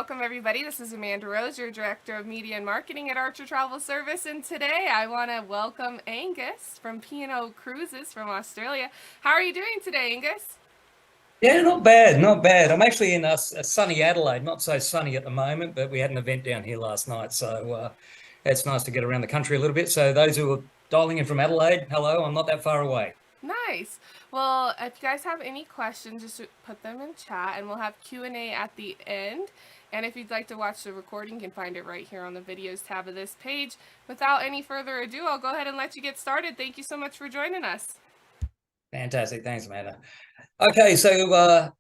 welcome everybody. This is Amanda Rose, your Director of Media and Marketing at Archer Travel Service, and today I want to welcome Angus from P&O Cruises from Australia. How are you doing today, Angus? Yeah, not bad, not bad. I'm actually in a sunny Adelaide, not so sunny at the moment, but we had an event down here last night, so it's nice to get around the country a little bit. So those who are dialing in from Adelaide, hello, I'm not that far away. Nice. Well, if you guys have any questions, just put them in chat, and we'll have Q&A at the end. And if you'd like to watch the recording, you can find it right here on the videos tab of this page. Without any further ado, I'll go ahead and let you get started. Thank you so much for joining us. Fantastic, thanks, Amanda. Okay, so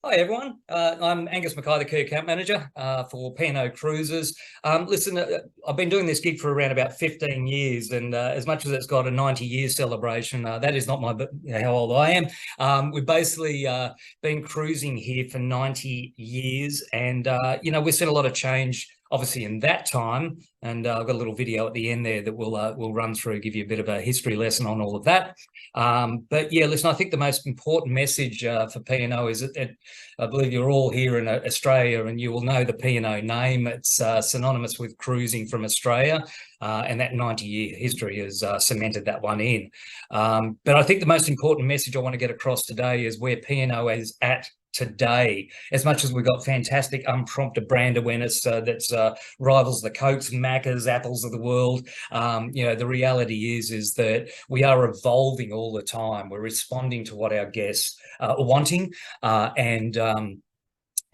hi everyone. I'm Angus Mackay, the Key Account Manager for P&O Cruises. Listen, I've been doing this gig for around about 15 years, and as much as it's got a 90-year celebration, that is not how old I am. We've basically been cruising here for 90 years, and we've seen a lot of change, obviously, in that time. And I've got a little video at the end there that we'll run through, give you a bit of a history lesson on all of that. But yeah, listen, I think the most important message for P&O is that I believe you're all here in Australia, and you will know the P&O name. It's synonymous with cruising from Australia, and that 90-year history has cemented that one in. But I think the most important message I want to get across today is where P&O is at today. As much as we've got fantastic unprompted brand awareness that's rivals the Cokes, Maccas, Apples of the world, the reality is that we are evolving all the time. We're responding to what our guests are wanting,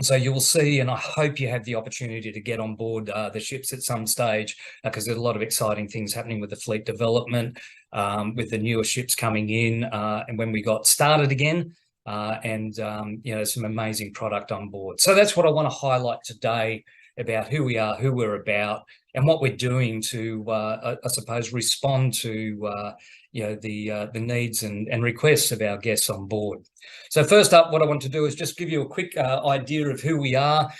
so you will see, and I hope you have the opportunity to get on board the ships at some stage, because there's a lot of exciting things happening with the fleet development, with the newer ships coming in, and when we got started again, some amazing product on board. So that's what I want to highlight today about who we are, who we're about, and what we're doing to, I suppose, respond to the needs and requests of our guests on board. So first up, what I want to do is just give you a quick idea of who we are,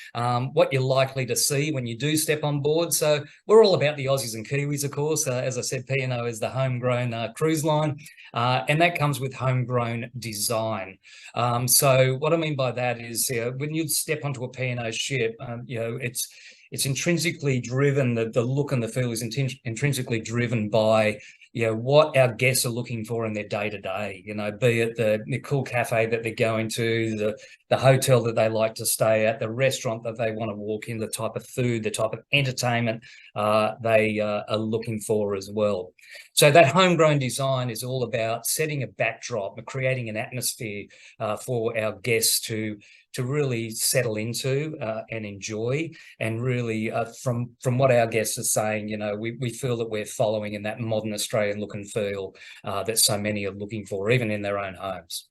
what you're likely to see when you do step on board. So we're all about the Aussies and Kiwis, of course. As I said, P&O is the homegrown cruise line, and that comes with homegrown design. So what I mean by that is when you step onto a P&O ship, it's intrinsically driven, the look and the feel is intrinsically driven by what our guests are looking for in their day-to-day, be it the cool cafe that they're going to, the hotel that they like to stay at, the restaurant that they want to walk in, the type of food, the type of entertainment they are looking for as well. So that homegrown design is all about setting a backdrop, creating an atmosphere for our guests to really settle into and enjoy, and really from what our guests are saying, we feel that we're following in that modern Australian look and feel that so many are looking for, even in their own homes.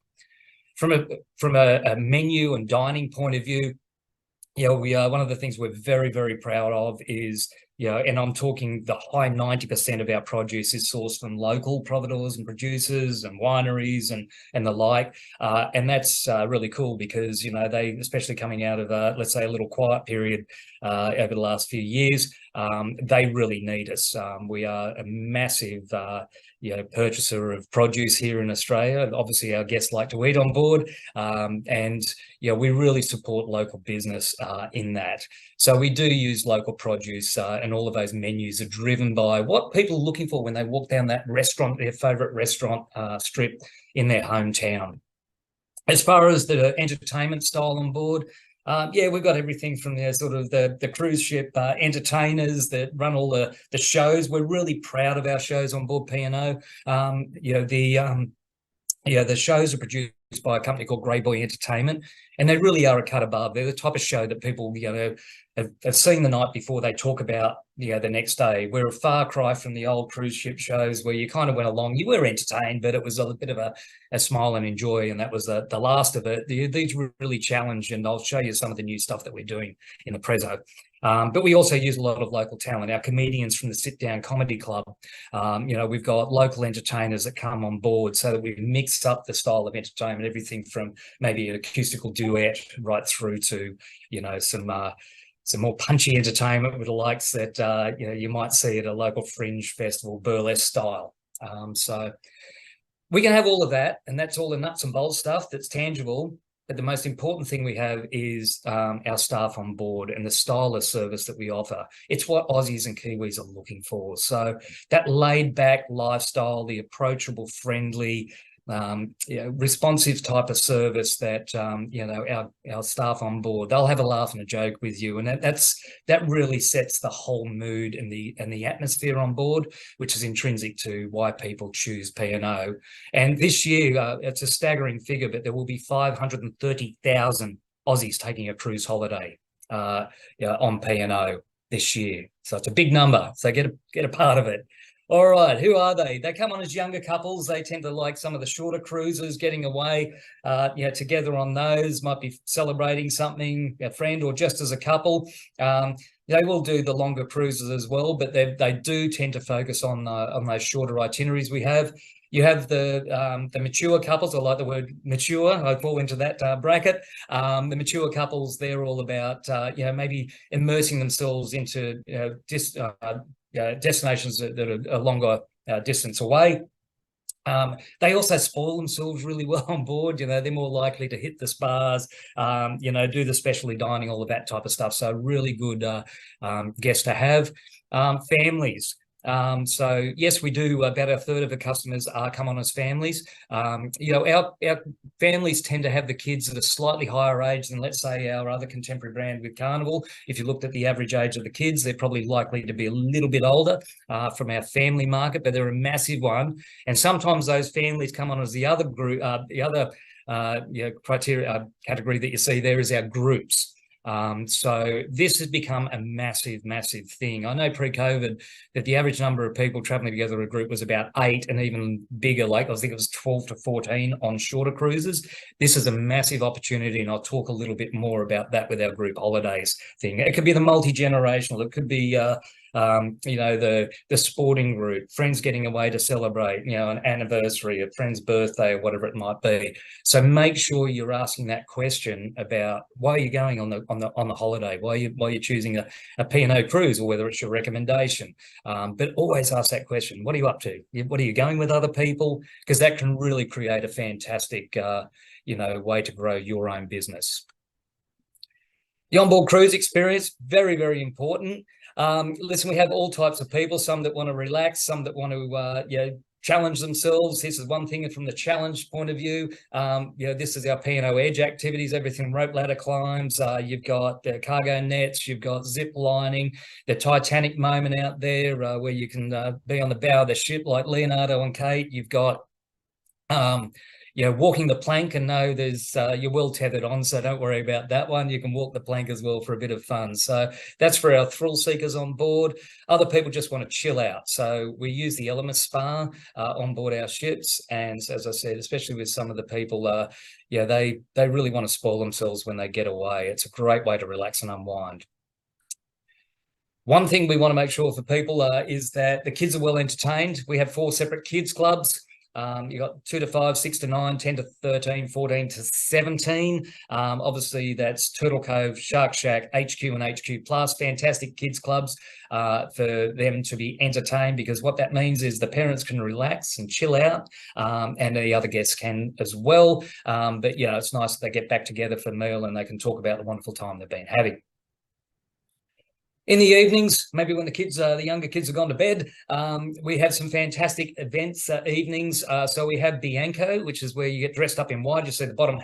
From a menu and dining point of view, we are, one of the things we're very, very proud of is, and I'm talking the high 90% of our produce is sourced from local providores and producers and wineries and the like. And that's really cool because, they, especially coming out of, let's say, a little quiet period over the last few years, they really need us. We are a massive purchaser of produce here in Australia. Obviously, our guests like to eat on board, and we really support local business in that. So we do use local produce, and all of those menus are driven by what people are looking for when they walk down that restaurant, their favourite restaurant strip in their hometown. As far as the entertainment style on board, we've got everything from the cruise ship entertainers that run all the shows. We're really proud of our shows on board P&O. The shows are produced by a company called Grey Boy Entertainment, and they really are a cut above. They're the type of show that people have seen the night before they talk about the next day. We're a far cry from the old cruise ship shows where you kind of went along, you were entertained, but it was a bit of a smile and enjoy, and that was the last of it. These were really challenged, and I'll show you some of the new stuff that we're doing in the Prezzo. But we also use a lot of local talent. Our comedians from the Sit Down Comedy Club, we've got local entertainers that come on board so that we mix up the style of entertainment, everything from maybe an acoustical duet right through to, some more punchy entertainment with the likes that, you might see at a local fringe festival, burlesque style. So we can have all of that, and that's all the nuts and bolts stuff that's tangible. But the most important thing we have is our staff on board and the style of service that we offer. It's what Aussies and Kiwis are looking for. So that laid-back lifestyle, the approachable, friendly, responsive type of service that our staff on board, they'll have a laugh and a joke with you, and that really sets the whole mood and the atmosphere on board, which is intrinsic to why people choose P&O. And this year, it's a staggering figure, but there will be 530,000 Aussies taking a cruise holiday on P&O this year. So it's a big number. So get a part of it. All right, who are they? They come on as younger couples. They tend to like some of the shorter cruises, getting away, together on those, might be celebrating something, a friend, or just as a couple. They will do the longer cruises as well, but they do tend to focus on those shorter itineraries we have. You have the mature couples. I like the word mature. I fall into that bracket. The mature couples, they're all about maybe immersing themselves into destinations that are a longer distance away. They also spoil themselves really well on board. They're more likely to hit the spas, do the specialty dining, all of that type of stuff. So really good guest to have. Families. So yes, we do. About a third of the customers come on as families. Our families tend to have the kids at a slightly higher age than, let's say, our other contemporary brand with Carnival. If you looked at the average age of the kids, they're probably likely to be a little bit older from our family market, but they're a massive one. And sometimes those families come on as the other group, category that you see there is our groups. So this has become a massive, massive thing. I know pre-COVID that the average number of people traveling together in a group was about 8, and even bigger, like I think it was 12 to 14 on shorter cruises. This is a massive opportunity, and I'll talk a little bit more about that with our group holidays thing. It could be the multi-generational, it could be the sporting group, friends getting away to celebrate, an anniversary, a friend's birthday, or whatever it might be. So make sure you're asking that question about why are you going on the holiday, why are you choosing a P&O cruise, or whether it's your recommendation. But always ask that question: what are you up to? What are you going with other people? Because that can really create a fantastic way to grow your own business. The onboard cruise experience, very, very important. Listen, we have all types of people, some that want to relax, some that want to challenge themselves. This is one thing from the challenge point of view. This is our P&O Edge activities, everything rope ladder climbs. You've got cargo nets, you've got zip lining, the Titanic moment out there where you can be on the bow of the ship like Leonardo and Kate. You've got walking the plank, and know there's you're well tethered on, so don't worry about that one. You can walk the plank as well for a bit of fun. So that's for our thrill seekers on board. Other people just want to chill out, so we use the Element Spa on board our ships. And as I said, especially with some of the people, they really want to spoil themselves when they get away. It's a great way to relax and unwind. One thing we want to make sure for people is that the kids are well entertained. We have 4 separate kids clubs. You've got 2 to 5, 6 to 9, 10 to 13, 14 to 17. Obviously, that's Turtle Cove, Shark Shack, HQ and HQ Plus. Fantastic kids clubs for them to be entertained, because what that means is the parents can relax and chill out, and the other guests can as well. But it's nice that they get back together for a meal and they can talk about the wonderful time they've been having. In the evenings, maybe when the younger kids have gone to bed, we have some fantastic events evenings. So we have Bianco, which is where you get dressed up in white. You see the bottom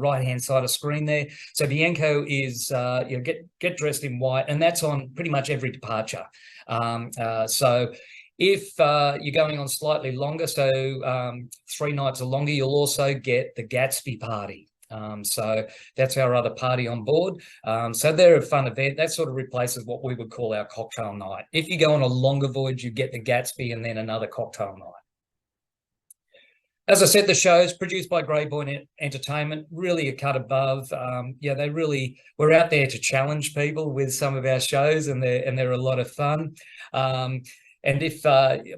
right-hand side of screen there. So Bianco is get dressed in white, and that's on pretty much every departure. So if you're going on slightly longer, so 3 nights or longer, you'll also get the Gatsby party. So that's our other party on board. So they're a fun event. That sort of replaces what we would call our cocktail night. If you go on a longer voyage, you get the Gatsby and then another cocktail night. As I said, the show is produced by Grey Boy Entertainment, really a cut above. We're out there to challenge people with some of our shows, and they're a lot of fun. And if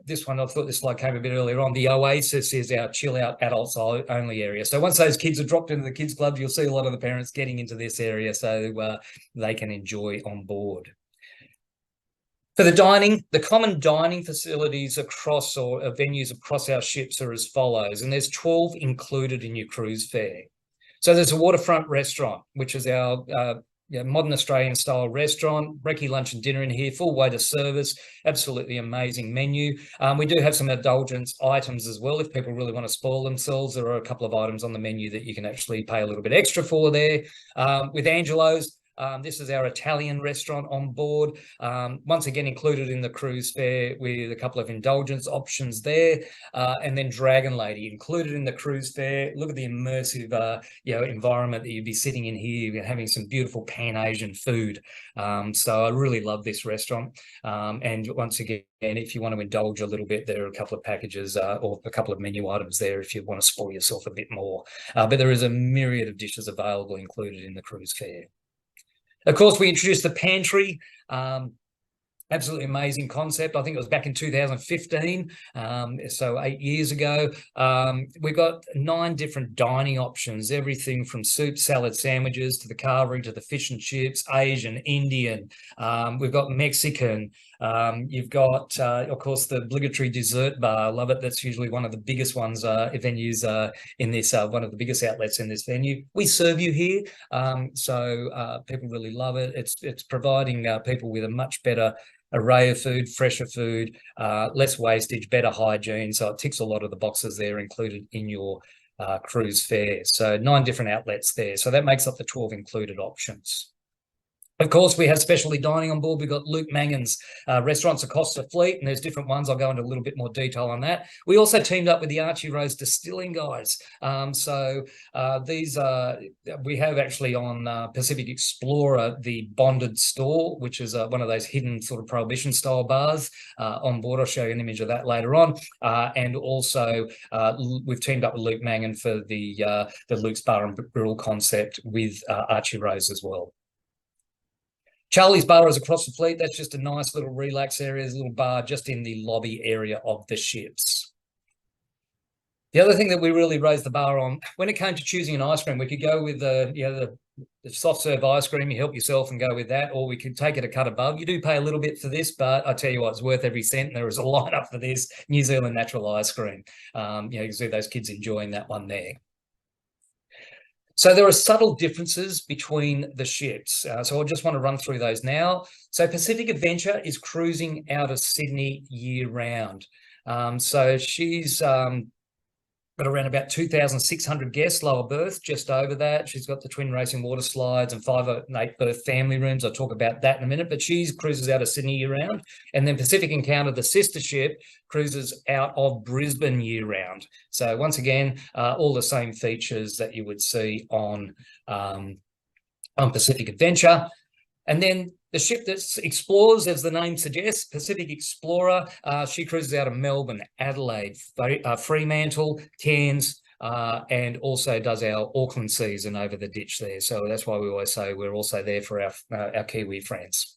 this one, I thought this slide came a bit earlier on, the Oasis is our chill out adults only area. So once those kids are dropped into the kids club, you'll see a lot of the parents getting into this area so they can enjoy on board. For the dining, the common dining facilities across venues across our ships are as follows, and there's 12 included in your cruise fare. So there's a waterfront restaurant, which is our modern Australian style restaurant, brekkie lunch and dinner in here, full waiter service, absolutely amazing menu. We do have some indulgence items as well. If people really want to spoil themselves, there are a couple of items on the menu that you can actually pay a little bit extra for there. With Angelo's, this is our Italian restaurant on board. Once again, included in the cruise fare with a couple of indulgence options there. And then Dragon Lady included in the cruise fare. Look at the immersive environment that you'd be sitting in here. You're having some beautiful Pan-Asian food. So I really love this restaurant. And once again, if you want to indulge a little bit, there are a couple of packages or a couple of menu items there if you want to spoil yourself a bit more. But there is a myriad of dishes available included in the cruise fare. Of course, we introduced the pantry. Absolutely amazing concept. I think it was back in 2015, so 8 years ago. We've got 9 different dining options, everything from soup, salad, sandwiches, to the carvery, to the fish and chips, Asian, Indian. We've got Mexican. You've got, of course, the obligatory dessert bar. I love it. That's usually one of the biggest ones, venues in this, one of the biggest outlets in this venue. We serve you here, so people really love it. It's providing people with a much better array of food, fresher food, less wastage, better hygiene. So it ticks a lot of the boxes there included in your cruise fare. So 9 different outlets there. So that makes up the 12 included options. Of course, we have specialty dining on board. We've got Luke Mangan's restaurants across the fleet, and there's different ones. I'll go into a little bit more detail on that. We also teamed up with the Archie Rose Distilling guys. These we have actually on Pacific Explorer the Bonded Store, which is one of those hidden sort of prohibition style bars on board. I'll show you an image of that later on. And also we've teamed up with Luke Mangan for the Luke's Bar and Grill concept with Archie Rose as well. Charlie's Bar is across the fleet. That's just a nice little relax area. There's a little bar just in the lobby area of the ships. The other thing that we really raised the bar on, when it came to choosing an ice cream, we could go with the soft serve ice cream. You help yourself and go with that, or we could take it a cut above. You do pay a little bit for this, but I tell you what, it's worth every cent. There is a lineup for this New Zealand natural ice cream. You can see those kids enjoying that one there. So there are subtle differences between the ships. So I just want to run through those now. So Pacific Adventure is cruising out of Sydney year round. So she's got around about 2,600 guests, lower berth, just over that. She's got the twin racing water slides and 5 and 8 berth family rooms. I'll talk about that in a minute, but she cruises out of Sydney year round. And then Pacific Encounter, the sister ship, cruises out of Brisbane year round. So once again, all the same features that you would see on Pacific Adventure. And then the ship that explores, as the name suggests, Pacific Explorer, she cruises out of Melbourne, Adelaide, Fremantle, Cairns, and also does our Auckland season over the ditch there. So that's why we always say we're also there for our Kiwi friends.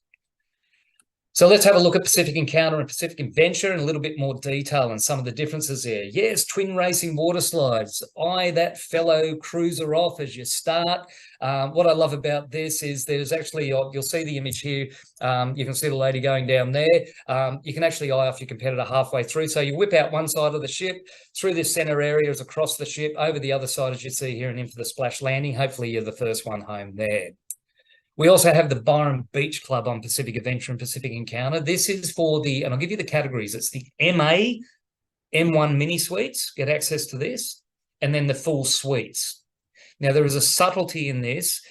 So let's have a look at Pacific Encounter and Pacific Adventure in a little bit more detail and some of the differences there. Yes, twin racing water slides. Eye that fellow cruiser off as you start. What I love about this is there's actually, you'll see the image here. You can see the lady going down there. You can actually eye off your competitor halfway through. So you whip out one side of the ship, through this center area is across the ship, over the other side as you see here and into the splash landing. Hopefully you're the first one home there. We also have the Byron Beach Club on Pacific Adventure and Pacific Encounter. This is for the, and I'll give you the categories. It's the MA, M1 mini suites, get access to this, and then the full suites. Now, there is a subtlety in this.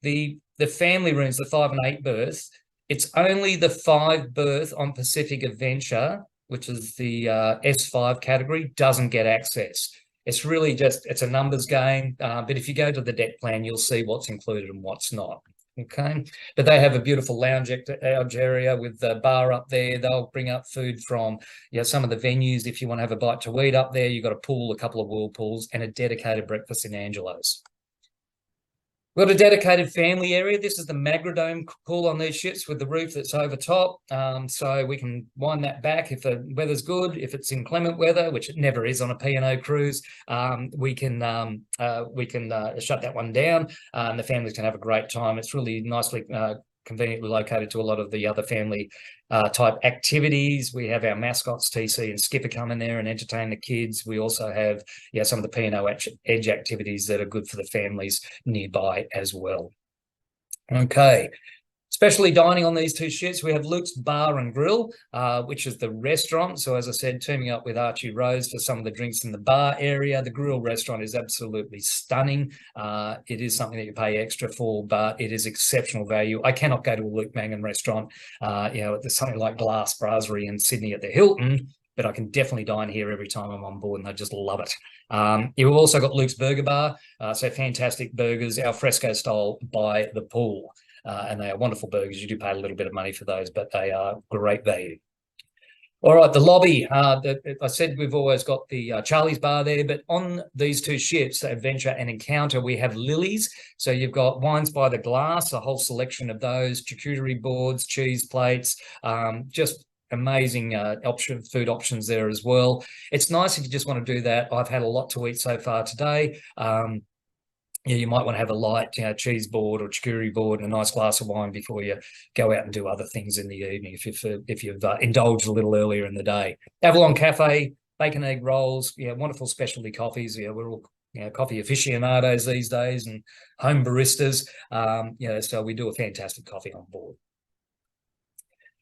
The family rooms, the 5 and 8 berth, it's only the 5 berth on Pacific Adventure, which is the S5 category, doesn't get access. It's really just, it's a numbers game. But if you go to the deck plan, you'll see what's included and what's not. Okay, but they have a beautiful lounge area with the bar up there. They'll bring up food from some of the venues. If you want to have a bite to eat up there, you've got a pool, a couple of whirlpools, and a dedicated breakfast in Angelo's. We've got a dedicated family area. This is the Magradome pool on these ships with the roof that's over top. So we can wind that back if the weather's good. If it's inclement weather, which it never is on a P&O cruise, we can shut that one down and the families can have a great time. It's really nicely conveniently located to a lot of the other family type activities. We have our mascots, TC and Skipper, come in there and entertain the kids. We also have some of the P&O Edge activities that are good for the families nearby as well. Okay. Specially dining on these two ships, we have Luke's Bar and Grill, which is the restaurant. So as I said, teaming up with Archie Rose for some of the drinks in the bar area. The grill restaurant is absolutely stunning. It is something that you pay extra for, but it is exceptional value. I cannot go to a Luke Mangan restaurant, there's something like Glass Brasserie in Sydney at the Hilton, but I can definitely dine here every time I'm on board, and I just love it. You've also got Luke's Burger Bar, so fantastic burgers, al fresco style by the pool. And they are wonderful burgers. You do pay a little bit of money for those, but they are great value. All right, the lobby. I said we've always got the Charlie's Bar there, but on these two ships, Adventure and Encounter, we have Lily's. So you've got wines by the glass, a whole selection of those, charcuterie boards, cheese plates, just amazing food options there as well. It's nice if you just want to do that. I've had a lot to eat so far today. You might want to have a light, cheese board or charcuterie board and a nice glass of wine before you go out and do other things in the evening if you've indulged a little earlier in the day. Avalon Cafe, bacon egg rolls, wonderful specialty coffees. We're all coffee aficionados these days and home baristas. So we do a fantastic coffee on board.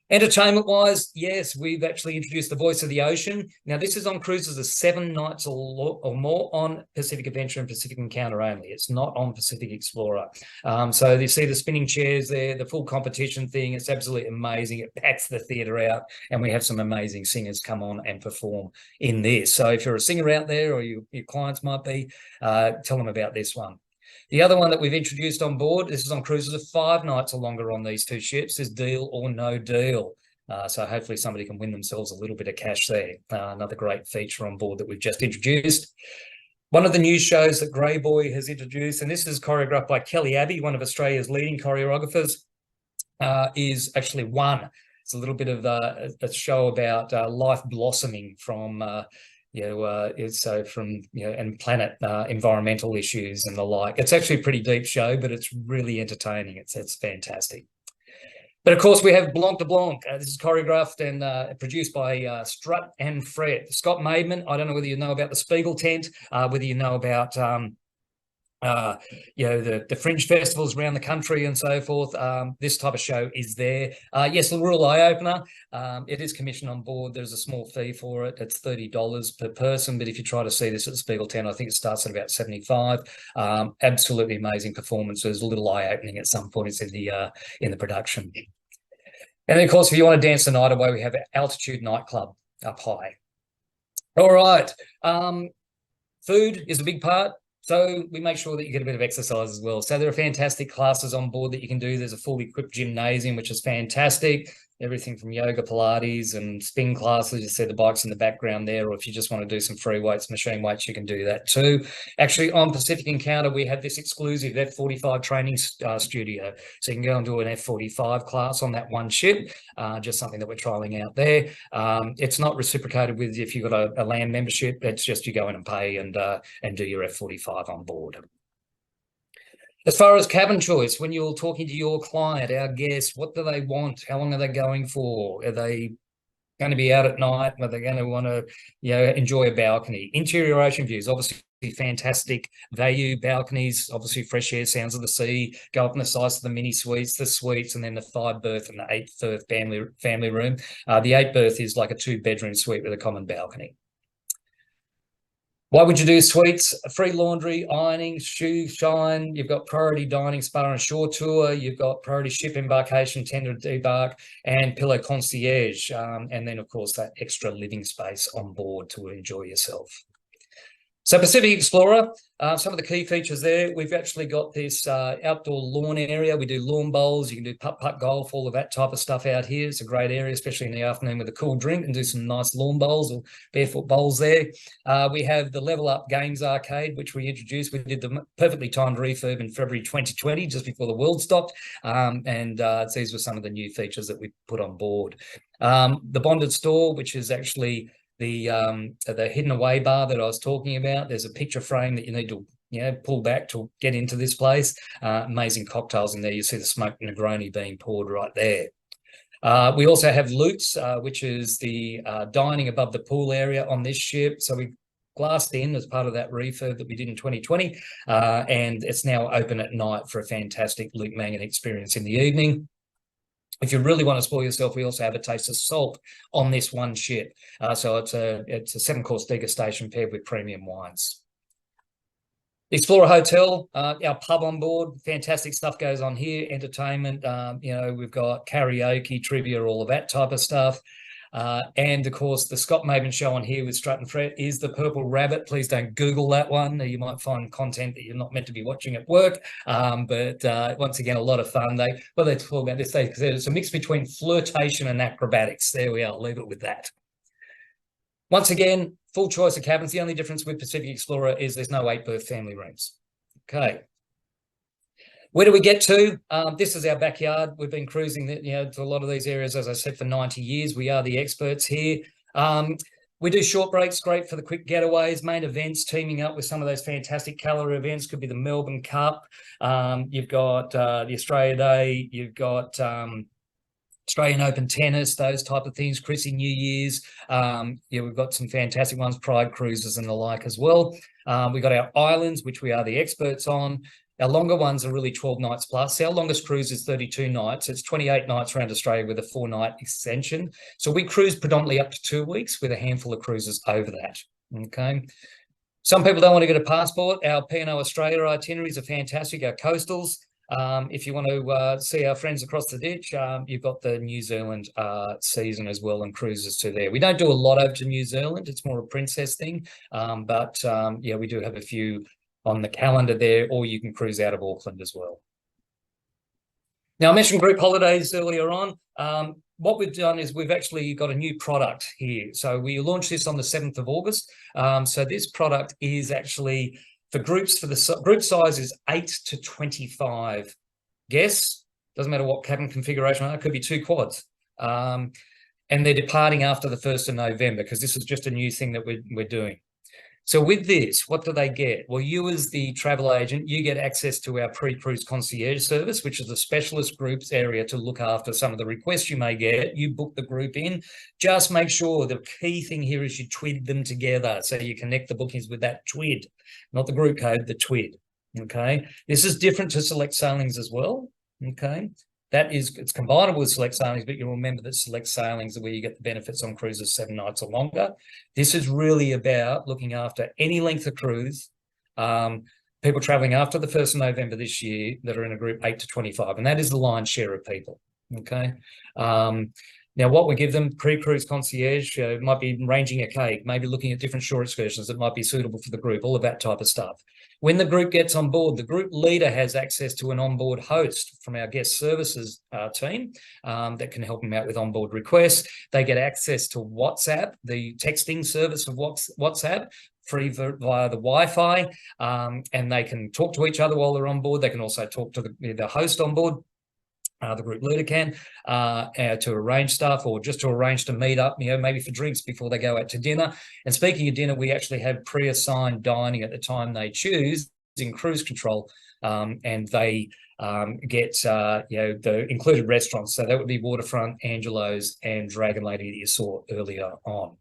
Entertainment-wise, yes, we've actually introduced the Voice of the Ocean. Now, this is on cruises of 7 nights or more on Pacific Adventure and Pacific Encounter only. It's not on Pacific Explorer. So you see the spinning chairs there, the full competition thing. It's absolutely amazing. It packs the theatre out, and we have some amazing singers come on and perform in this. So if you're a singer out there, or your clients might be, tell them about this one. The other one that we've introduced on board, this is on cruises of 5 nights or longer on these two ships, is Deal or No Deal. So hopefully somebody can win themselves a little bit of cash there. Another great feature on board that we've just introduced. One of the new shows that Grey Boy has introduced, and this is choreographed by Kelly Abbey, one of Australia's leading choreographers, is actually One. It's a little bit of a show about life blossoming from and planet environmental issues and the like. It's actually a pretty deep show, but it's really entertaining. It's fantastic. But of course, we have Blanc de Blanc. This is choreographed and produced by Strut and Fred. Scott Maidman. I don't know whether you know about the Spiegel tent, whether you know about the fringe festivals around the country and so forth. This type of show is there. Yes, a real eye-opener. It is commissioned on board. There's a small fee for it. It's $30 per person, but if you try to see this at the Spiegel tent, I think it starts at about $75. Absolutely amazing performances, a little eye-opening at some points in the production. And then, of course, if you want to dance the night away, we have Altitude Nightclub up high. All right. Food is a big part. So we make sure that you get a bit of exercise as well. So there are fantastic classes on board that you can do. There's a fully equipped gymnasium, which is fantastic. Everything from yoga, Pilates, and spin classes. You see the bikes in the background there, or if you just want to do some free weights, machine weights, you can do that too. Actually, on Pacific Encounter, we have this exclusive F45 training studio. So you can go and do an F45 class on that one ship, just something that we're trialing out there. It's not reciprocated with if you've got a land membership. It's just you go in and pay and do your F45 on board. As far as cabin choice, when you're talking to your client, our guests, what do they want? How long are they going for? Are they going to be out at night? Are they going to want to, enjoy a balcony? Interior ocean views, obviously fantastic value. Balconies, obviously fresh air, sounds of the sea. Go up in the size of the mini suites, the suites, and then the 5-berth and the 8-berth family room. The 8-berth is like a 2-bedroom suite with a common balcony. Why would you do suites? Free laundry, ironing, shoe shine. You've got priority dining, spa and shore tour. You've got priority ship embarkation, tender debark, and pillow concierge. And then, of course, that extra living space on board to enjoy yourself. So Pacific Explorer, some of the key features there, we've actually got this outdoor lawn area. We do lawn bowls, you can do putt-putt golf, all of that type of stuff out here. It's a great area, especially in the afternoon with a cool drink, and do some nice lawn bowls or barefoot bowls there. We have the Level Up Games Arcade, which we introduced. We did the perfectly timed refurb in February 2020, just before the world stopped. These were some of the new features that we put on board. The Bonded Store, which is actually the hidden away bar that I was talking about. There's a picture frame that you need to pull back to get into this place. Amazing cocktails in there. You see the smoked Negroni being poured right there. We also have Lutz, which is the dining above the pool area on this ship. So we glassed in as part of that refurb that we did in 2020, and it's now open at night for a fantastic Luke Mangan experience in the evening. If you really want to spoil yourself, we also have a taste of salt on this one ship. So it's a 7-course degustation paired with premium wines. Explorer Hotel, our pub on board, fantastic stuff goes on here. Entertainment, we've got karaoke, trivia, all of that type of stuff. And of course, the Scott Maven show on here with Stratton Fret is the Purple Rabbit. Please don't Google that one. You might find content that you're not meant to be watching at work. But once again, a lot of fun. What they talk about this day, because it's a mix between flirtation and acrobatics. There we are. I'll leave it with that. Once again, full choice of cabins. The only difference with Pacific Explorer is there's no 8-berth family rooms. Okay. Where do we get to? This is our backyard. We've been cruising, to a lot of these areas, as I said, for 90 years. We are the experts here. We do short breaks, great for the quick getaways, main events, teaming up with some of those fantastic calorie events. Could be the Melbourne Cup. You've got the Australia Day. You've got Australian Open tennis, those type of things. Chrissy New Year's. We've got some fantastic ones, Pride cruises and the like as well. We've got our islands, which we are the experts on. Our longer ones are really 12 nights plus. Our longest cruise is 32 nights. It's 28 nights around Australia with a 4-night extension. So we cruise predominantly up to 2 weeks with a handful of cruises over that. Okay. Some people don't want to get a passport. Our P&O Australia itineraries are fantastic. Our coastals. If you want to see our friends across the ditch, you've got the New Zealand season as well and cruises to there. We don't do a lot over to New Zealand. It's more a princess thing. We do have a few on the calendar there, or you can cruise out of Auckland as well. Now, I mentioned group holidays earlier on. What we've done is we've actually got a new product here. So we launched this on the 7th of August. So this product is actually for groups, for the group size is 8 to 25 guests. Doesn't matter what cabin configuration, it could be 2 quads. And they're departing after the 1st of November because this is just a new thing that we're doing. So with this, what do they get? Well, you as the travel agent, you get access to our pre-cruise concierge service, which is a specialist groups area to look after some of the requests you may get. You book the group in. Just make sure the key thing here is you TWID them together. So you connect the bookings with that TWID, not the group code, the TWID. Okay. This is different to Select Sailings as well. Okay. It's combinable with Select Sailings, but you'll remember that Select Sailings are where you get the benefits on cruises 7 nights or longer. This is really about looking after any length of cruise, people traveling after the 1st of November this year that are in a group 8 to 25, and that is the lion's share of people, okay? Now, what we give them, pre-cruise concierge, might be arranging a cake, maybe looking at different shore excursions that might be suitable for the group, all of that type of stuff. When the group gets on board, the group leader has access to an onboard host from our guest services team that can help them out with onboard requests. They get access to WhatsApp, the texting service of WhatsApp, free via the Wi-Fi, and they can talk to each other while they're on board. They can also talk to the host on board. The group leader can to arrange stuff or just to arrange to meet up, maybe for drinks before they go out to dinner. And speaking of dinner, we actually have pre-assigned dining at the time they choose in cruise control, and they get the included restaurants. So that would be Waterfront, Angelo's, and Dragon Lady that you saw earlier on.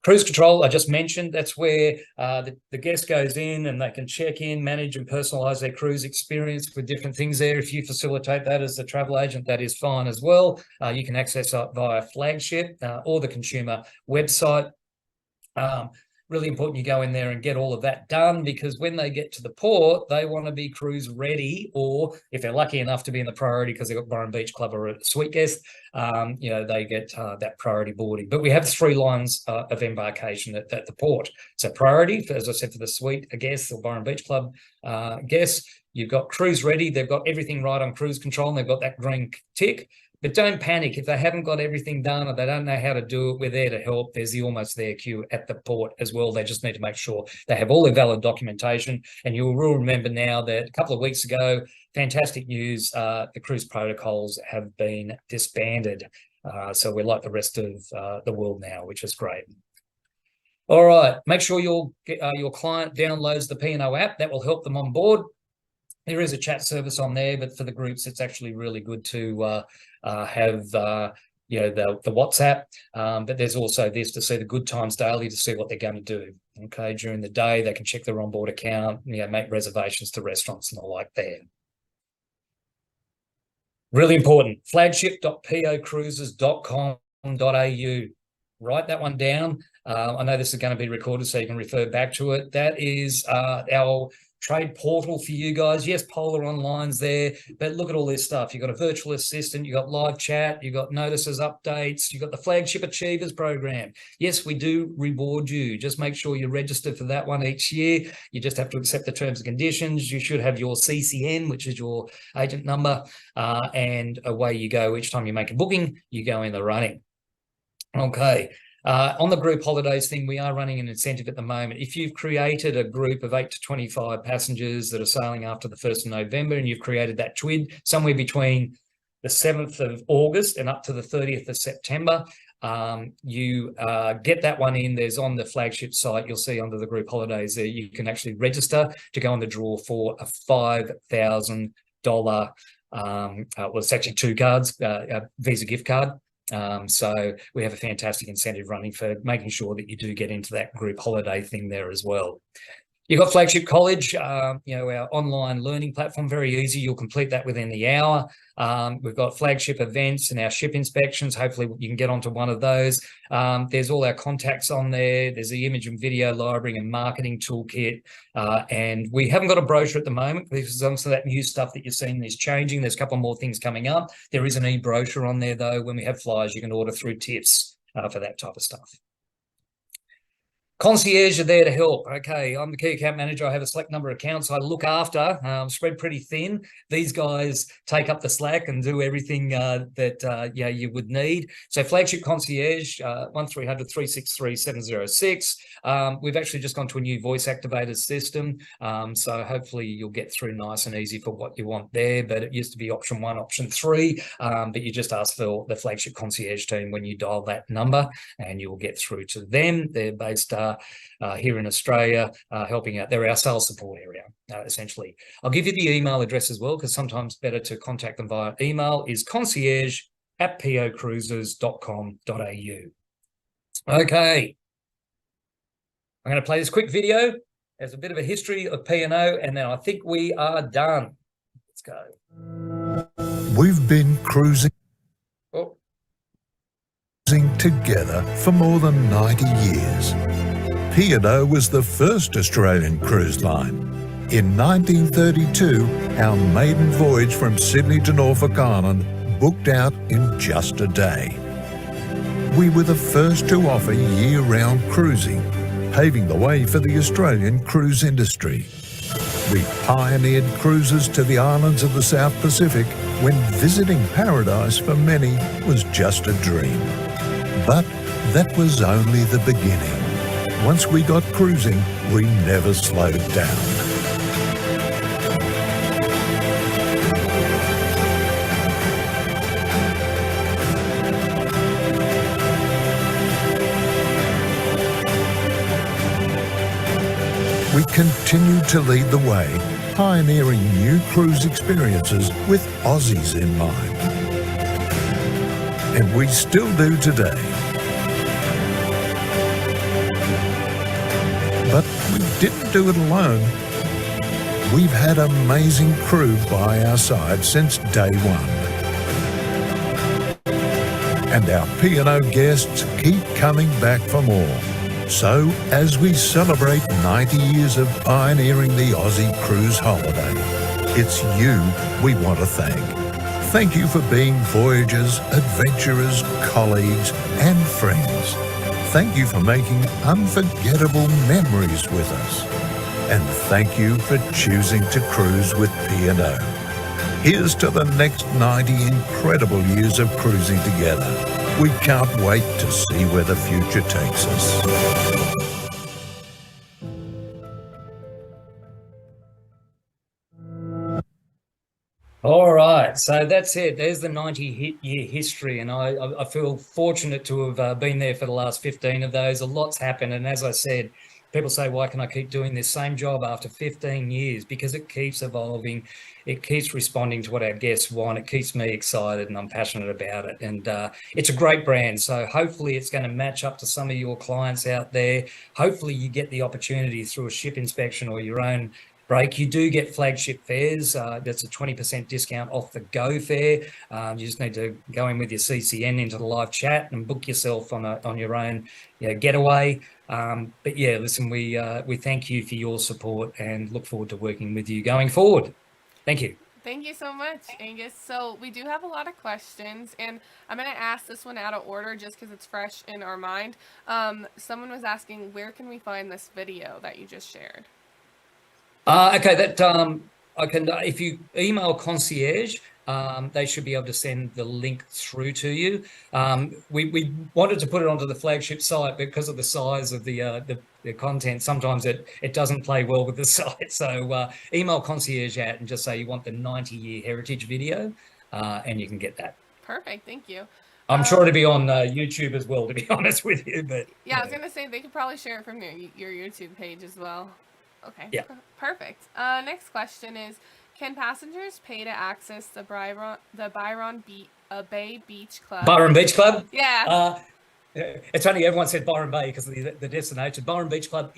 Cruise control, I just mentioned, that's where the guest goes in and they can check in, manage and personalise their cruise experience with different things there. If you facilitate that as a travel agent, that is fine as well. You can access it via Flagship or the consumer website. Really important you go in there and get all of that done, because when they get to the port, they want to be cruise ready, or if they're lucky enough to be in the priority because they've got Byron Beach Club or a suite guest, they get that priority boarding. But we have 3 lines of embarkation at the port. So priority, as I said, for the suite guests or Byron Beach Club guests, you've got cruise ready. They've got everything right on cruise control and they've got that green tick. But don't panic if they haven't got everything done or they don't know how to do it. We're there to help. There's the almost there queue at the port as well. They just need to make sure they have all their valid documentation. And you will remember now that a couple of weeks ago, fantastic news, the cruise protocols have been disbanded. So we're like the rest of the world now, which is great. All right, make sure your client downloads the P&O app. That will help them on board. There is a chat service on there, but for the groups, it's actually really good to have the WhatsApp. But there's also this to see the good times daily, to see what they're going to do. Okay, during the day, they can check their onboard account, make reservations to restaurants and the like there. Really important, flagship.pocruises.com.au. Write that one down. I know this is going to be recorded, so you can refer back to it. That is our trade portal for you guys. Yes, Polar Online's there, but look at all this stuff. You've got a virtual assistant, you've got live chat, you've got notices, updates, you've got the Flagship Achievers program. Yes, we do reward you. Just make sure you're registered for that one each year. You just have to accept the terms and conditions. You should have your CCN, which is your agent number, and away you go. Each time you make a booking, you go in the running. Okay. On the group holidays thing, we are running an incentive at the moment. If you've created a group of 8 to 25 passengers that are sailing after the 1st of November, and you've created that TWID somewhere between the 7th of August and up to the 30th of September, you get that one in. There's on the Flagship site, you'll see under the group holidays there, you can actually register to go on the draw for a $5,000, well, it's actually 2 cards, a Visa gift card. So we have a fantastic incentive running for making sure that you do get into that group holiday thing there as well. You've got Flagship College, our online learning platform, very easy. You'll complete that within the hour. We've got Flagship events and our ship inspections. Hopefully you can get onto one of those. There's all our contacts on there. There's the image and video library and marketing toolkit. And we haven't got a brochure at the moment because some of that new stuff that you're seeing is changing. There's a couple more things coming up. There is an e-brochure on there though. When we have flyers, you can order through Tips for that type of stuff. Concierge are there to help. Okay, I'm the key account manager. I have a select number of accounts I look after, spread pretty thin. These guys take up the slack and do everything that you would need. So Flagship Concierge, 1300 363 706. We've actually just gone to a new voice activated system. So hopefully you'll get through nice and easy for what you want there. But it used to be option 1, option 3. But you just ask for the Flagship Concierge team when you dial that number and you'll get through to them. They're based here in Australia, helping out. They're our sales support area, essentially. I'll give you the email address as well, because sometimes better to contact them via email, is concierge@pocruises.com.au. Okay. I'm going to play this quick video as a bit of a history of P&O, and then I think we are done. Let's go. We've been cruising together for more than 90 years. P&O was the first Australian cruise line. In 1932, our maiden voyage from Sydney to Norfolk Island booked out in just a day. We were the first to offer year-round cruising, paving the way for the Australian cruise industry. We pioneered cruises to the islands of the South Pacific when visiting paradise for many was just a dream. But that was only the beginning. Once we got cruising, we never slowed down. We continued to lead the way, pioneering new cruise experiences with Aussies in mind. And we still do today. But we didn't do it alone. We've had amazing crew by our side since day one. And our P&O guests keep coming back for more. So, as we celebrate 90 years of pioneering the Aussie cruise holiday, it's you we want to thank. Thank you for being voyagers, adventurers, colleagues, and friends. Thank you for making unforgettable memories with us. And thank you for choosing to cruise with P&O. Here's to the next 90 incredible years of cruising together. We can't wait to see where the future takes us. All right, so that's it. There's the 90-year history, and I feel fortunate to have been there for the last 15 of those. A lot's happened, and as I said, People say, why can I keep doing this same job after 15 years? Because it keeps evolving. It keeps responding to what our guests want. It keeps me excited and I'm passionate about it. And it's a great brand. So hopefully it's going to match up to some of your clients out there. Hopefully you get the opportunity through a ship inspection or your own break. You do get flagship fares. That's a 20% discount off the go fare. You just need to go in with your CCN into the live chat and book yourself on your own getaway. But yeah, listen, we thank you for your support and look forward to working with you going forward. Thank you. Thank you so much, Angus. So we do have a lot of questions, and I'm going to ask this one out of order just because it's fresh in our mind. Someone was asking, where can we find this video that you just shared? Okay, that I can. If you email concierge, they should be able to send the link through to you. We wanted to put it onto the flagship site because of the size of the content. Sometimes it doesn't play well with the site. So email concierge out and just say you want the 90-year heritage video, and you can get that. Perfect. Thank you. I'm sure it'll be on YouTube as well, to be honest with you. But yeah, I was gonna say they could probably share it from your YouTube page as well. Okay. Yeah. Perfect. Next question is, can passengers pay to access the Byron Bay Beach Club? Byron Beach Club? Yeah. It's funny, everyone said Byron Bay because of the destination. Byron Beach Club,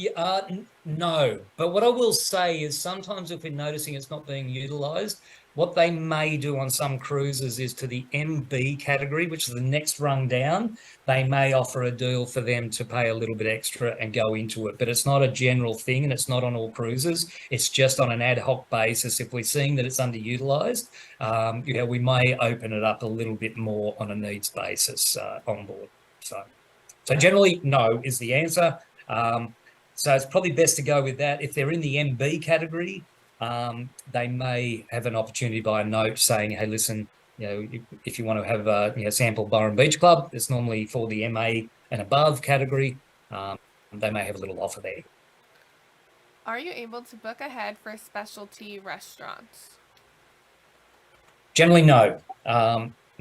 no. But what I will say is sometimes if we're noticing it's not being utilised, what they may do on some cruises is to the MB category, which is the next rung down, they may offer a deal for them to pay a little bit extra and go into it. But it's not a general thing and it's not on all cruises. It's just on an ad hoc basis. If we're seeing that it's underutilised, we may open it up a little bit more on a needs basis on board. So generally, no is the answer. So it's probably best to go with that. If they're in the MB category, they may have an opportunity by a note saying, hey, listen, if you want to have a sample Byron Beach Club, it's normally for the MA and above category. They may have a little offer there. Are you able to book ahead for specialty restaurants? Generally, no.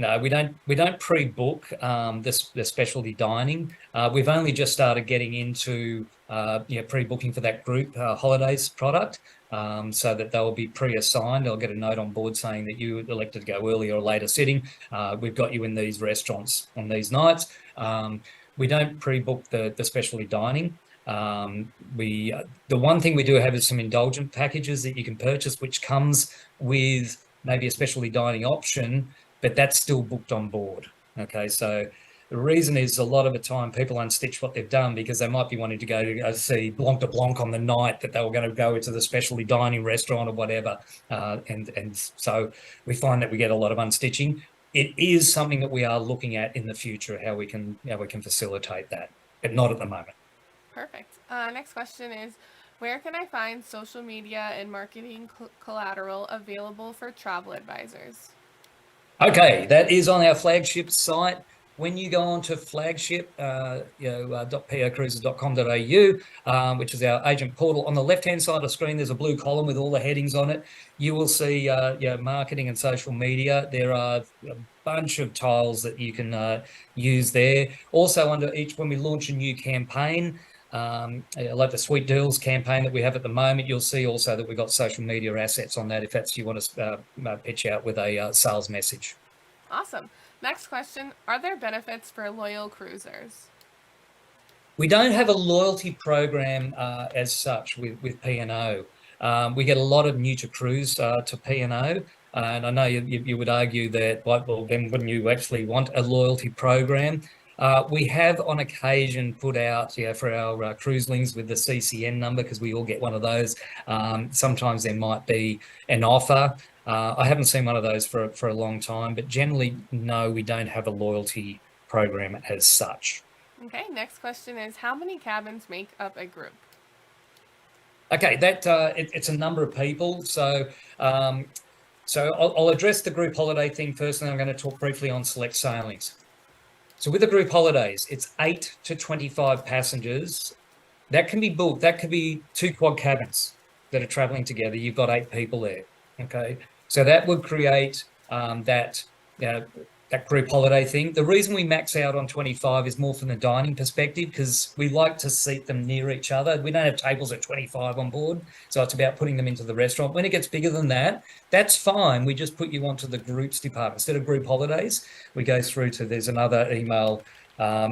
No, we don't pre-book the specialty dining. We've only just started getting into pre-booking for that group holidays product, so that they'll be pre-assigned. I'll get a note on board saying that you elected to go earlier or later sitting. We've got you in these restaurants on these nights. We don't pre-book the specialty dining. The one thing we do have is some indulgent packages that you can purchase, which comes with maybe a specialty dining option, but that's still booked on board. Okay, so the reason is a lot of the time people unstitch what they've done because they might be wanting to go see Blanc de Blanc on the night that they were going to go into the specialty dining restaurant or whatever. And so we find that we get a lot of unstitching. It is something that we are looking at in the future, how we can facilitate that, but not at the moment. Perfect. Next question is, where can I find social media and marketing collateral available for travel advisors? Okay, that is on our flagship site. When you go on to flagship, .pocruises.com.au, which is our agent portal, on the left-hand side of the screen, there's a blue column with all the headings on it. You will see marketing and social media. There are a bunch of tiles that you can use there. Also, under each, when we launch a new campaign, like the Sweet Deals campaign that we have at the moment, you'll see also that we've got social media assets on that if that's you want to pitch out with a sales message. Awesome. Next question, are there benefits for loyal cruisers? We don't have a loyalty program as such with P&O. We get a lot of new to cruise to P&O. And I know you would argue that, well, then wouldn't you actually want a loyalty program? We have on occasion put out for our cruiselings with the CCN number, because we all get one of those. Sometimes there might be an offer. I haven't seen one of those for a long time, but generally, no, we don't have a loyalty program as such. Okay, next question is, how many cabins make up a group? Okay, it's a number of people. So I'll address the group holiday thing first, and then I'm going to talk briefly on select sailings. So with the group holidays, it's 8 to 25 passengers. That can be booked. That could be 2 quad cabins that are traveling together. You've got 8 people there. Okay, so that would create that that group holiday thing. The reason we max out on 25 is more from the dining perspective, because we like to seat them near each other. We don't have tables at 25 on board, so it's about putting them into the restaurant. When it gets bigger than that, that's fine. We just put you onto the groups department. Instead of group holidays, we go through to, there's another email.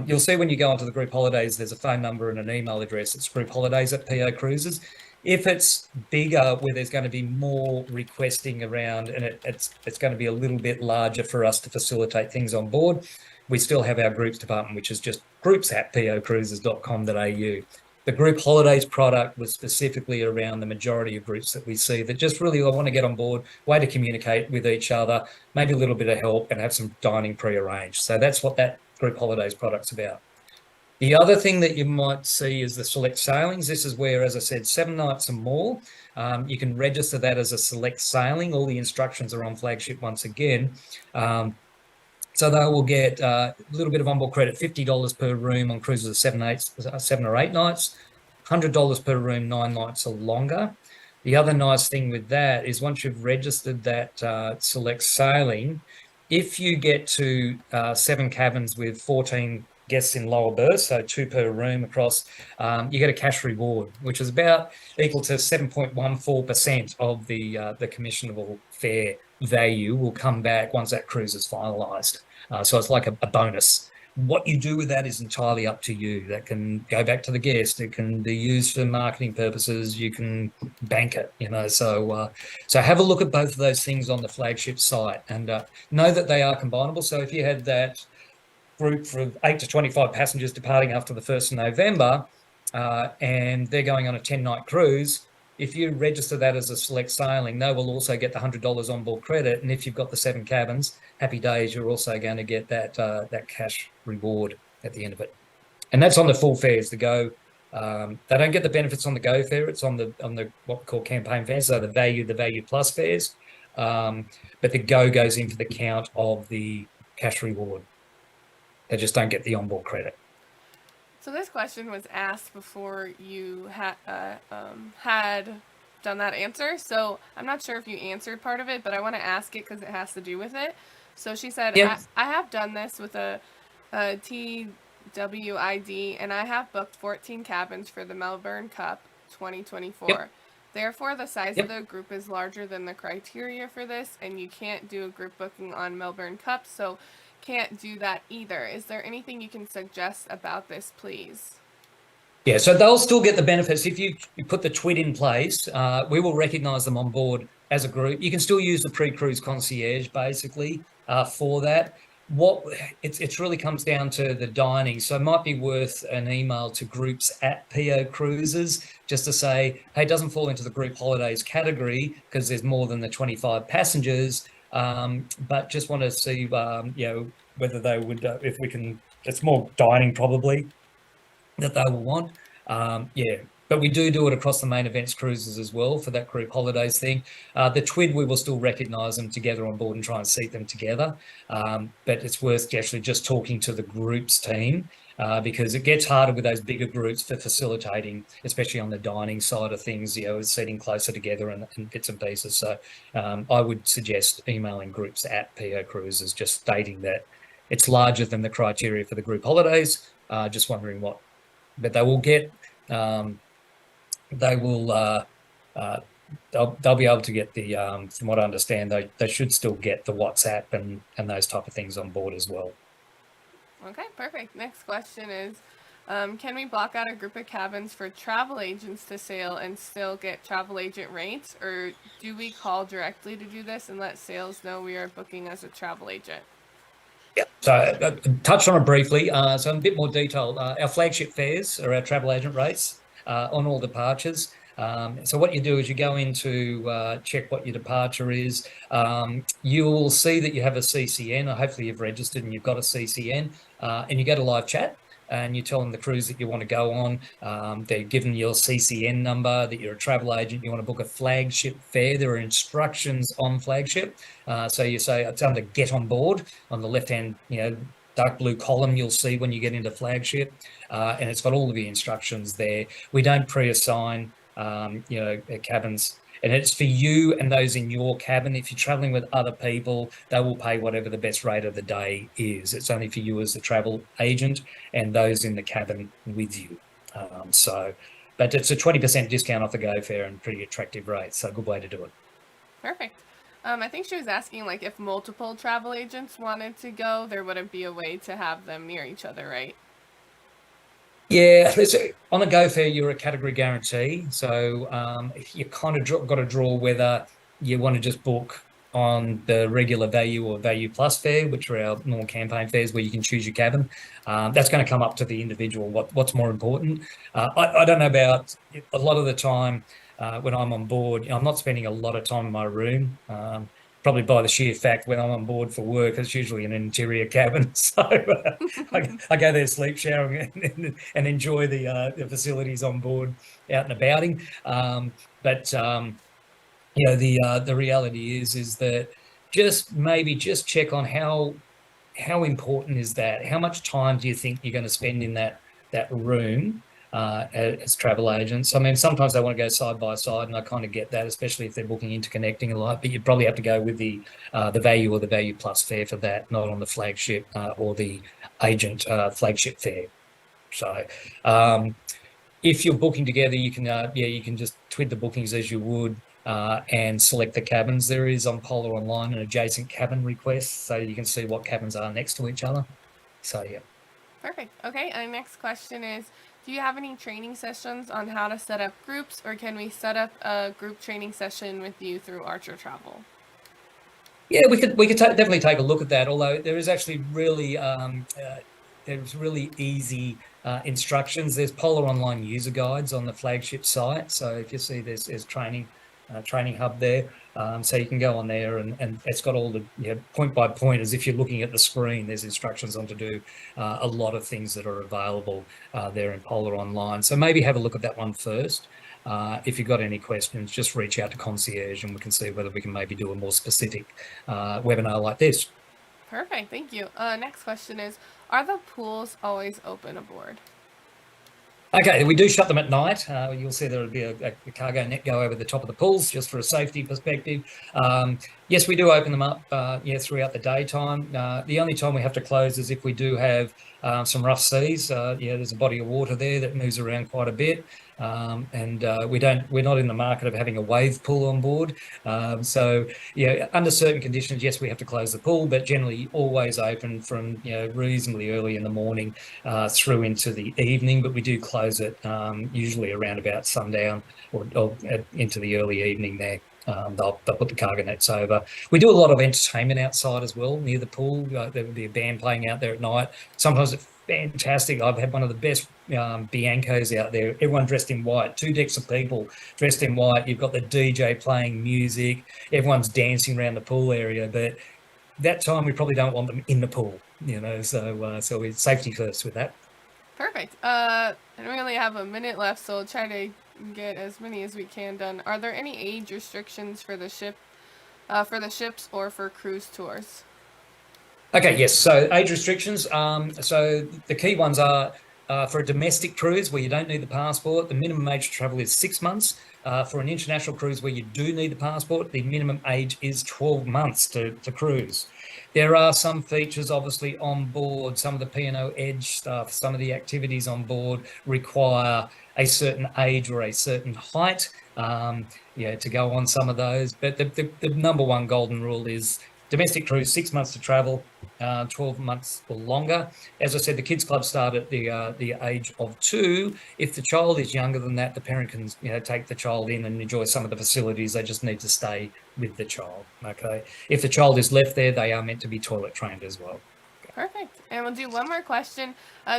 You'll see when you go onto the group holidays, there's a phone number and an email address. It's group holidays at PO Cruises. If it's bigger, where there's going to be more requesting around, and it's going to be a little bit larger for us to facilitate things on board, we still have our groups department, which is just groups@pocruises.com.au. The group holidays product was specifically around the majority of groups that we see that just really want to get on board, way to communicate with each other, maybe a little bit of help, and have some dining pre-arranged. So that's what that group holidays product's about. The other thing that you might see is the select sailings. This is where, as I said, 7 nights and more. You can register that as a select sailing. All the instructions are on Flagship once again. So they will get a little bit of onboard credit, $50 per room on cruises of 7 or 8 nights, $100 per room, 9 nights or longer. The other nice thing with that is once you've registered that select sailing, if you get to 7 cabins with 14 guests in lower berths, so 2 per room across, you get a cash reward, which is about equal to 7.14% of the commissionable fare value will come back once that cruise is finalised. So it's like a bonus. What you do with that is entirely up to you. That can go back to the guest. It can be used for marketing purposes. You can bank it, So have a look at both of those things on the Flagship site, and know that they are combinable. So if you had that group of 8 to 25 passengers departing after the 1st of November, and they're going on a 10-night cruise, if you register that as a select sailing, they will also get the $100 onboard credit. And if you've got the 7 cabins, happy days, you're also going to get that cash reward at the end of it. And that's on the full fares, the Go. They don't get the benefits on the Go fare. It's on the what we call campaign fares, so the value plus fares. But the Go goes into the count of the cash reward. They just don't get the onboard credit. So this question was asked before you had done that answer. So I'm not sure if you answered part of it, but I want to ask it because it has to do with it. So she said, Yep. I have done this with a TWID, and I have booked 14 cabins for the Melbourne Cup 2024. Yep. Therefore, the size Yep. of the group is larger than the criteria for this, and you can't do a group booking on Melbourne Cup. So can't do that either. Is there anything you can suggest about this, please? Yeah, so they'll still get the benefits. If you put the TWID in place, we will recognise them on board as a group. You can still use the pre-cruise concierge, basically, for that. It really comes down to the dining. So it might be worth an email to groups@PO Cruises just to say, hey, it doesn't fall into the group holidays category because there's more than the 25 passengers. But just want to see, whether they would, if we can, it's more dining probably that they will want. But we do it across the main events cruises as well for that group holidays thing. The TWID, we will still recognise them together on board and try and seat them together. But it's worth actually just talking to the groups team because it gets harder with those bigger groups for facilitating, especially on the dining side of things, seating closer together and bits and pieces. So I would suggest emailing groups@PO Cruises, just stating that it's larger than the criteria for the group holidays. Just wondering what, but they will get, they'll be able to get the, from what I understand, they should still get the WhatsApp and those type of things on board as well. Okay, perfect. Next question is, can we block out a group of cabins for travel agents to sail and still get travel agent rates, or do we call directly to do this and let sales know we are booking as a travel agent? Yeah, so I touched on it briefly. So in a bit more detail, our flagship fares are our travel agent rates on all departures. So what you do is you go into check what your departure is. You'll see that you have a CCN, or hopefully you've registered and you've got a CCN, and you go to live chat and you tell them the cruise that you want to go on. They're given your CCN number, that you're a travel agent, you want to book a flagship fare. There are instructions on flagship. So you say it's under get on board on the left-hand, dark blue column you'll see when you get into flagship, and it's got all of the instructions there. We don't pre-assign cabins. and it's for you and those in your cabin. If you're traveling with other people, they will pay whatever the best rate of the day is. It's only for you as the travel agent and those in the cabin with you. But it's a 20% discount off the Go fare and pretty attractive rates, so a good way to do it. Perfect. I think she was asking, like, if multiple travel agents wanted to go, there wouldn't be a way to have them near each other, right? Yeah, on a Go fare, you're a category guarantee. So you kind of got to draw whether you want to just book on the regular value or value plus fare, which are our normal campaign fares where you can choose your cabin. That's going to come up to the individual, what's more important. I don't know about a lot of the time when I'm on board, I'm not spending a lot of time in my room. Probably by the sheer fact when I'm on board for work, it's usually an interior cabin. So I go there, sleep, shower, and enjoy the facilities on board out and abouting. The reality is that just check on how important is that? How much time do you think you're going to spend in that room as travel agents? I mean, sometimes they want to go side by side, and I kind of get that, especially if they're booking interconnecting a lot. But you'd probably have to go with the value or the value plus fare for that, not on the flagship or the agent flagship fare. So if you're booking together, you can just twid the bookings as you would. And select the cabins. There is on Polar Online an adjacent cabin request, so you can see what cabins are next to each other. So yeah. Perfect. Okay, and the next question is, do you have any training sessions on how to set up groups, or can we set up a group training session with you through Archer Travel? Yeah, we could definitely take a look at that. Although there is actually really easy instructions. There's Polar Online user guides on the flagship site. So if you see there's training hub there, so you can go on there and it's got all the point by point, as if you're looking at the screen. There's instructions on to do a lot of things that are available there in Polar Online. So maybe have a look at that one first. If you've got any questions, just reach out to Concierge and we can see whether we can maybe do a more specific webinar like this. Perfect, thank you. Next question is, are the pools always open aboard? Okay, we do shut them at night. You'll see there'll be a cargo net go over the top of the pools just for a safety perspective. Yes, we do open them up throughout the daytime. The only time we have to close is if we do have some rough seas. There's a body of water there that moves around quite a bit. We're not in the market of having a wave pool on board. Under certain conditions, yes, we have to close the pool, but generally always open from reasonably early in the morning through into the evening. But we do close it usually around about sundown or into the early evening there. They'll put the cargo nets over. We do a lot of entertainment outside as well near the pool. There would be a band playing out there at night. Sometimes it's fantastic. I've had one of the best Biancos out there. Everyone dressed in white, 2 decks of people dressed in white. You've got the DJ playing music. Everyone's dancing around the pool area. But that time we probably don't want them in the pool, so we're safety first with that. Perfect. I we only have a minute left, so we'll try to get as many as we can done. Are there any age restrictions for the ships or for cruise tours? Okay, yes. So age restrictions. So the key ones are for a domestic cruise where you don't need the passport, the minimum age to travel is 6 months. For an international cruise where you do need the passport, the minimum age is 12 months to cruise. There are some features obviously on board, some of the P&O Edge stuff, some of the activities on board require a certain age or a certain height to go on some of those. But the number one golden rule is domestic cruise, 6 months to travel, 12 months or longer. As I said, the kids club start at the age of 2. If the child is younger than that, the parent can take the child in and enjoy some of the facilities. They just need to stay with the child. Okay. If the child is left there, they are meant to be toilet trained as well. Perfect. And we'll do one more question.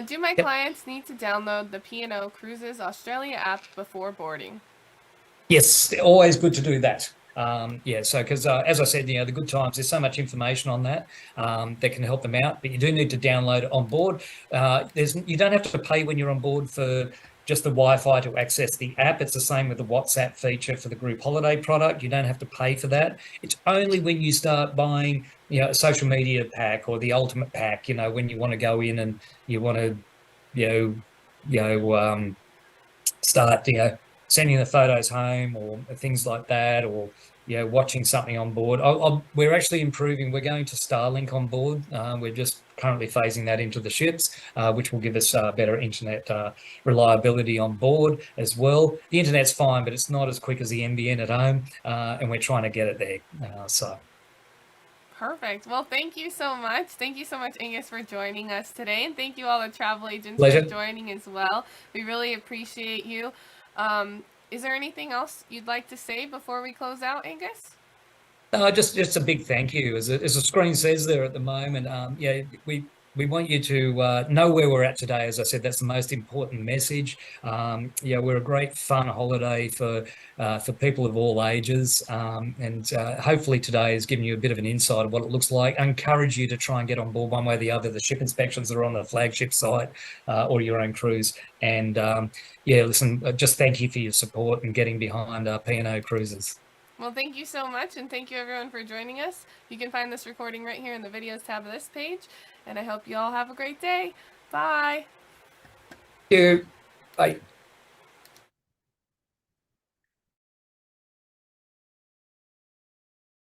Do my clients need to download the P&O Cruises Australia app before boarding? Yes, always good to do that. Because as I said, the good times, there's so much information on that that can help them out, but you do need to download it on board. You don't have to pay when you're on board for just the Wi-Fi to access the app. It's the same with the WhatsApp feature for the group holiday product. You don't have to pay for that. It's only when you start buying, a social media pack or the ultimate pack, when you want to go in and you want to, start, sending the photos home or things like that, or watching something on board. We're actually improving. We're going to Starlink on board. We're just currently phasing that into the ships, which will give us better internet reliability on board as well. The internet's fine, but it's not as quick as the NBN at home, and we're trying to get it there. Perfect. Well, thank you so much. Thank you so much, Angus, for joining us today. And thank you all the travel agents Pleasure. for joining as well. We really appreciate you. Is there anything else you'd like to say before we close out, Angus? Just a big thank you. As the screen says there at the moment, we want you to know where we're at today. As I said, that's the most important message. We're a great fun holiday for people of all ages, and hopefully today has given you a bit of an insight of what it looks like. I encourage you to try and get on board one way or the other. The ship inspections are on the flagship site or your own cruise. And listen, just thank you for your support and getting behind P&O Cruises. Well, thank you so much, and thank you everyone for joining us. You can find this recording right here in the videos tab of this page, and I hope you all have a great day. Bye. Thank you. Bye.